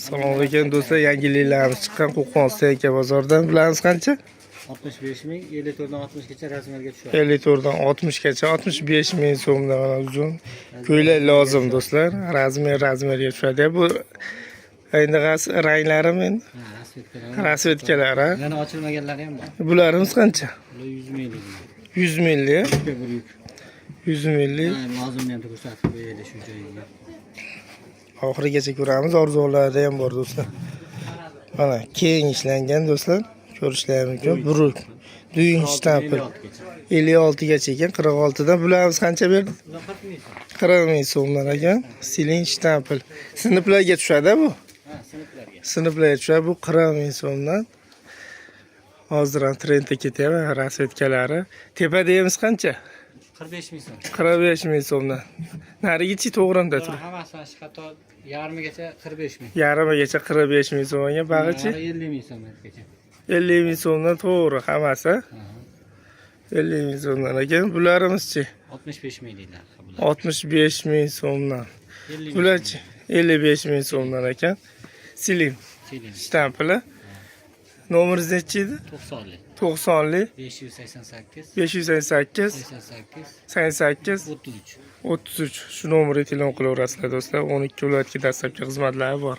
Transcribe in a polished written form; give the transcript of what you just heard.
Assalomu alaykum do'stlar, yangiliklarimiz chiqqan Qo'qon Senka bozoridan. Bilamiz qancha? 65 ming, 54 dan 60 gacha rasmlarga tushadi. 54 dan 60 gacha, 65 ming so'mdan mana uzun ko'ylak lozim do'stlar. Razmerga tushadi. Bu endi ranglarimi endi rasvetkalar ha. Yana ochilmaganlari ham bor. Bularimiz qancha? Bular 100 minglik. 100 minglik. 100 minglik. Lozimni ham ko'rsatib qo'yaylik shu joyiga. Oxirigacha ko'ramiz, orzularida ham bor do'stlar. Mana keng ishlangan do'stlar, ko'rishlaringiz mumkin. Buruk. Duying shtampl. 56 gacha ekan, 46 dan. Bularimiz qancha berdi? 40 ming so'mdan ekan. Siling shtampl. Sinflarga tushadi bu. Ha, sinflarga. Sinflarga tushadi. Bu 40 ming so'mdan. Hozir ham trendga ketyapti rasvetkalari. Tepa deymiz qancha? 45 ming so'm. 45 ming so'mdan. Narigichi to'g'rimda tur. Hammasi hatto yarmigacha 45 ming. Yarimigacha 45 ming so'mga, bag'ichi 50 ming so'mgacha. 50 ming so'mdan to'g'ri hammasi. 50 ming so'mdan ekan. Bularimiz-chi? 65 ming deydilar. 65 ming so'mdan. Bularchi 55 ming so'mdan ekan. Silim shtampli. Nomeringiz nechi edi? 90lik. 90lik 588 588 88 88 33. Shu nomerga telefon qilaverasizlar do'stlar. 12 viloyatga dastlabki xizmatlari bor.